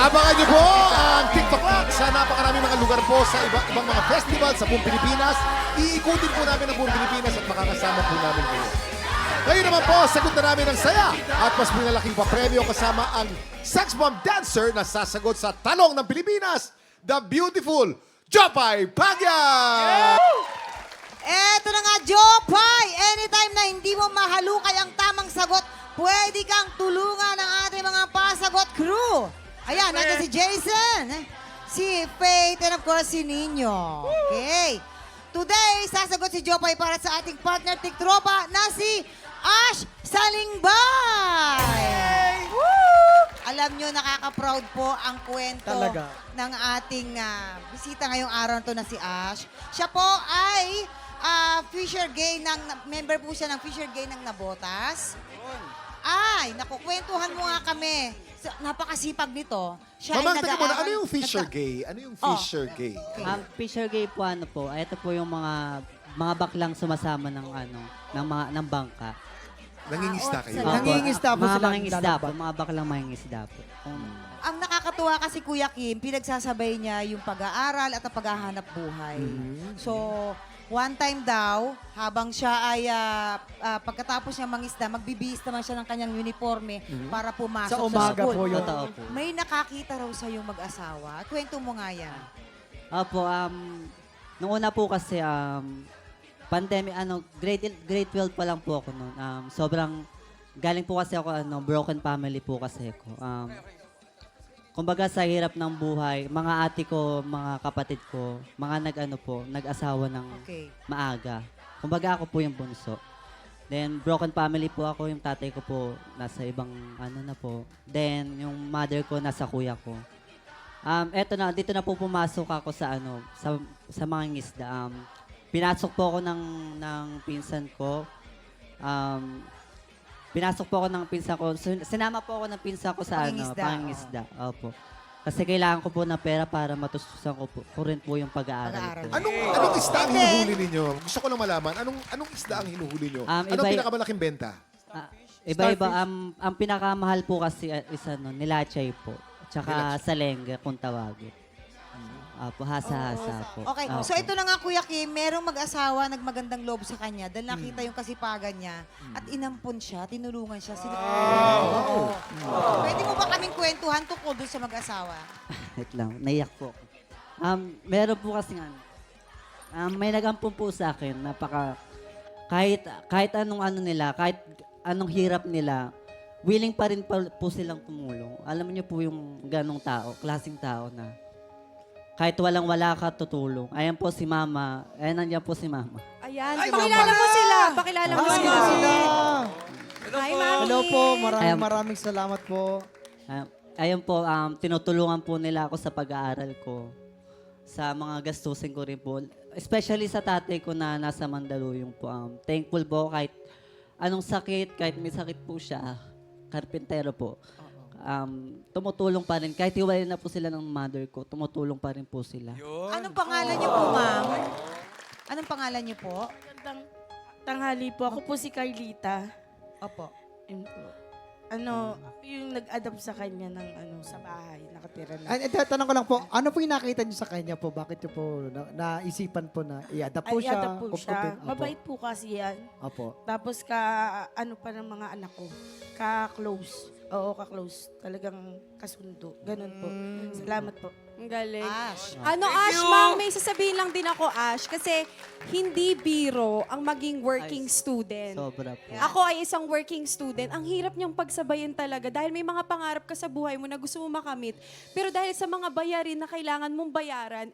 Abangan niyo po ang TikTok Lock sa napakaraming mga lugar po sa ibang mga festival sa buong Pilipinas. Iikutin po namin ang buong Pilipinas at makakasama po namin kayo. Ngayon naman po, sagot na namin ang saya at mas malalaking papremyo kasama ang sex bomb dancer na sasagot sa tanong ng Pilipinas, the beautiful Jopay Pagya! Eto na nga, Jopay! Anytime na hindi mo mahalukay ang tamang sagot, pwede kang tulungan ng ating mga pasagot crew. Ayan, nandiyan si Jason, si Faith, and of course si Nino. Okay. Today, sasagot si Jopay para sa ating partner tiktropa na si Ash Salingbay. Alam nyo, nakaka-proud po ang kwento Talaga. ng ating bisita ngayong araw to na si Ash. Siya po ay Fisher Gay member po siya ng Fisher Gay ng Nabotas. Ay, nakukwentuhan mo nga kami. So, napakasipag nito. Siya Mamang, ay teka muna, ano nag-aaral- yung Fisher Gay? Ano yung Fisher Gay? Fisher Gay po ano po, ito po yung mga baklang sumasama ng bangka. Nangingisda kayo? Opo, Nangingisda po mga sila, mangingisda po, lalabas. mga baklang mangingisda po. Ang nakakatuwa kasi Kuya Kim, pinagsasabay niya yung pag-aaral at ang paghahanap buhay. So, one time daw, habang siya ay pagkatapos niya mangisda, magbibihis naman siya ng kanyang uniforme para pumasok Sa umaga school. po yun. Totoo po. May nakakita raw sa yung mag-asawa. Kwento mo nga yan. Opo, nung una po kasi, pandemic, grade 12 pa lang po ako noon. Sobrang, galing po kasi ako, broken family po kasi ako. Kumbaga sa hirap ng buhay, mga ate ko, mga kapatid ko, mga nag-asawa ng Okay. maaga. Kumbaga ako po yung bunso. Then broken family po ako, yung tatay ko po nasa ibang na po. Then yung mother ko nasa kuya ko. Dito na po pumasok ako sa mga ngisda. Pinasok po ako ng pinsan ko. Sinama po ako ng pinsan ko sa Pangingisda, pangingisda. Opo. Kasi kailangan ko po ng pera para matustusan ko rin po yung pag-aaral ko. Anong isda ang hinuhuli ninyo? Gusto ko lang malaman. Anong isda ang hinuhuli nyo? Anong pinakamalaking benta? Iba-iba. Ang pinakamahal po kasi is nilachay po. Tsaka salengga kung tawagin. Apo, hasa-hasa po. Okay, Apo. so ito na nga Kuya Kim, merong mag-asawa nagmagandang loob sa kanya dahil nakita yung kasipagan niya at inampun siya, tinulungan siya. Oo. Pwede mo ba kaming kwentuhan tungkol doon sa mag-asawa? Wait lang, naiyak po ako. Meron po kasi may nagampun po sa akin, kahit anong nila, kahit anong hirap nila, willing pa rin po silang tumulong. Alam niyo po yung ganong tao, klaseng tao na kahit walang-wala ka, tutulong. Ayan po si Mama. Ayan, nandiyan po si Mama. Ayan, pakilala mo sila. Pakilala mo sila. Hi, Mami. Hello po, Ayan. maraming salamat po. Ayun po, tinutulungan po nila ako sa pag-aaral ko. Sa mga gastusin ko rin po. Especially sa tatay ko na nasa Mandaluyong po. Thankful po kahit anong sakit, kahit may sakit po siya. Karpintero po. Tumutulong pa rin. Kahit hiwalay na po sila ng mother ko, tumutulong pa rin po sila. Anong pangalan niyo po, ma'am? Anong pangalan niyo po? Magandang tanghali po. Ako po si Carlita. Opo. Yun po. Yung nag-adapt sa kanya ng sa bahay, nakatira na. Tanong ko lang po, ano po yung nakita niyo sa kanya po? Bakit niyo po naisipan po na i-adapt po siya? Adapt po siya. Mabait po kasi yan. Opo. Tapos pa ng mga anak ko. Ka-close. Oo, ka-close. Talagang kasundo. Ganun po. Salamat po. Ang galing. Ash. Ash, ma'am, may sasabihin lang din ako, Ash, kasi hindi biro ang maging working student. Sobra po. Ako ay isang working student. Ang hirap niyang pagsabayin talaga dahil may mga pangarap ka sa buhay mo na gusto mo makamit. Pero dahil sa mga bayarin na kailangan mong bayaran,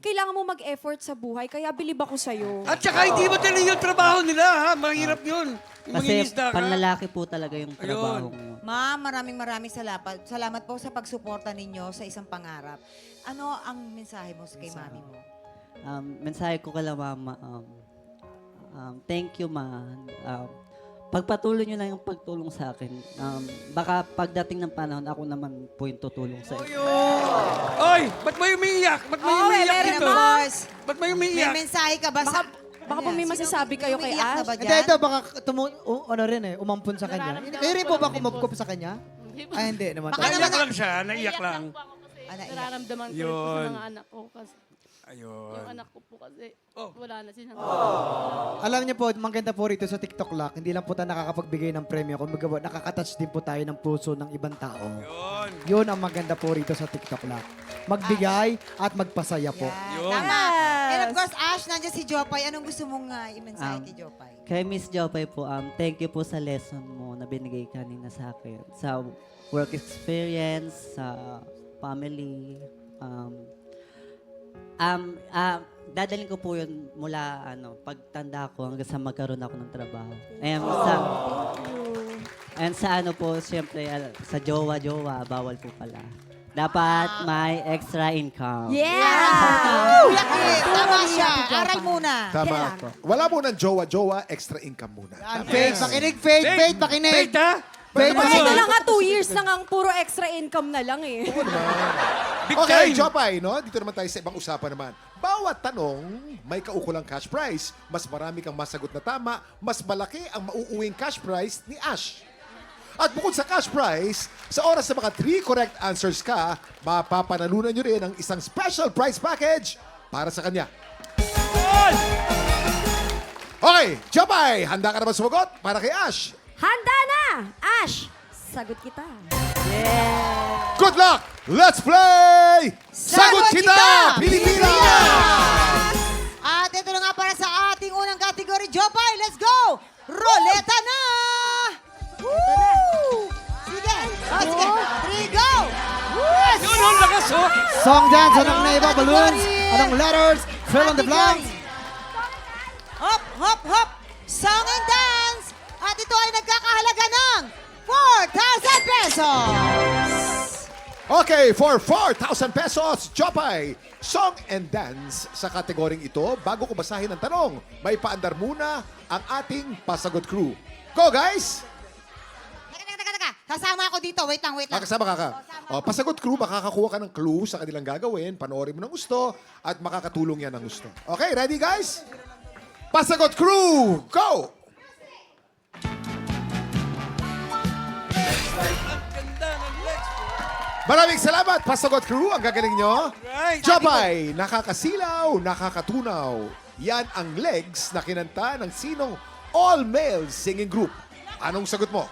kailangan mo mag-effort sa buhay. Kaya bilib ako sa'yo. At saka hindi madali yung trabaho nila, ha? Mahirap yun. Kasi Mangingisda ka. panlalaki po talaga yung trabaho ko. Ma'am, maraming salamat. Salamat po sa pagsuporta ninyo sa isang pangarap. Ano ang mensahe mo kay mami mo? Mensahe ko kala Mama, thank you, Ma. Pagpatuloy nyo na yung pagtulong sa akin. Baka pagdating ng panahon, ako naman po yung tutulong sa inyo. Oy, ba't mo umiiyak? Ba't mo umiiyak Meron dito? boss. Ba't mo May umiiyak? mensahe ka ba sa... Baka po may masasabi kayo kay Umiiyak na Ash. ba Hindi, dyan? ito baka umampun sa kanya. Kayo rin po ba kumagkup sa kanya? Ay, hindi naman. Baka Naiyak naman- lang siya, naiyak lang. po ako kasi Ah, naiyak. nararamdaman ko rin po Yun. sa mga anak ko kasi Ayun. yung anak ko po kasi Oh. wala na silang Alam niyo po, maganda po rito sa TikTok Lock, hindi lang po tayo nakakapagbigay ng premyo, kumbaga po, nakakatouch din po tayo ng puso ng ibang tao. Yun. Yun ang maganda po rito sa TikTok Lock. Magbigay at magpasaya po. Yun. Tama. And of course, Ash, nandiyan si Jopay. Anong gusto mong i-mensahe kay Jopay? Kay Miss Jopay po, thank you po sa lesson mo na binigay kanina sa akin. Sa work experience, sa family. Dadalhin ko po yun mula pagtanda ko hanggang sa magkaroon ako ng trabaho. And sa ano po, siyempre, sa jowa-jowa, bawal po pala. Dapat may extra income. Kuya Kim, tama siya. Aral muna. Tama. Wala munang jowa-jowa, extra income muna. Faith, makinig, Faith, Faith, makinig. Faith, ha? Faith, Kasi makinig. na lang nga 2 years na nga ang puro extra income na lang eh. Big Okay, time. Jopay, no? Dito naman tayo sa ibang usapan naman. Bawat tanong, may kaukulang cash prize. Mas marami kang masagot na tama, mas malaki ang mauuwing cash prize ni Ash. At bukod sa cash prize, sa oras na mga 3 correct answers ka, mapapanalunan nyo rin ang isang special prize package para sa kanya. Okay, Jopay, handa ka naman sumagot para kay Ash. Handa na! Ash, sagot kita. Good luck! Let's play! Sagot Kita, Pilipinas! At ito na nga para sa ating unang category, Jopay. Let's go! Roleta na! Woo! Sige. Oh, sige. 3, go! Yes! Yun, ang lakas, oh. Song dance, anong naiba, balloons, anong letters, fill in the blanks. Hop, hop, hop! Song and dance! At ito ay nagkakahalaga ng 4,000 pesos! Okay, for 4,000 pesos, Jopay, song and dance sa kategoring ito. Bago ko basahin ang tanong, may paandar muna ang ating Pasagot Crew. Go, guys! Teka. Kasama ako dito. Wait lang. Makasama ka. O, Pasagot Crew, makakakuha ka ng clue sa kanilang gagawin, panoorin mo ng gusto, at makakatulong yan ng gusto. Okay, ready, guys? Pasagot Crew, go! Maraming salamat, Pasagot Crew. Ang gagaling nyo. Right. Jopay, nakakasilaw, nakakatunaw. Yan ang legs na kinanta ng sinong all-male singing group. Anong sagot mo?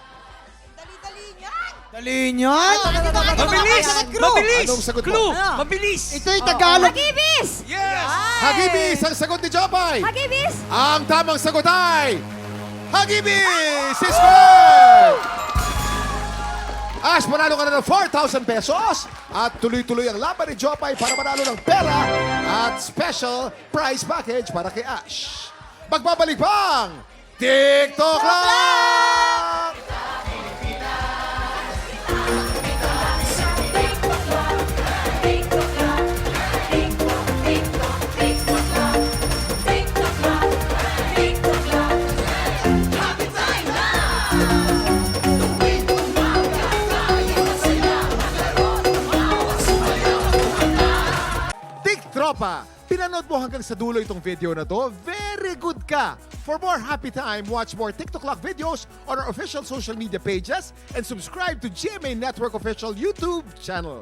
Dali-dali niyan! Dali niyan. Mabilis! Pasagot Crew. Mabilis! Anong sagot mo? Clue! Ano? Mabilis! Ito'y Tagalog. Hagibis! Yes! Hagibis ang sagot ni Jopay. Hagibis! Ang tamang sagot ay Hagibis is correct! Ash, manalo ka na ng 4,000 pesos at tuloy-tuloy ang laban ni Jopay para manalo ng pera at special prize package para kay Ash. Magbabalik pang TikTok lang! Tropa, pinanood mo hanggang sa dulo itong video na to, very good ka! For more happy time, watch more TikTok Lock videos on our official social media pages and subscribe to GMA Network official YouTube channel.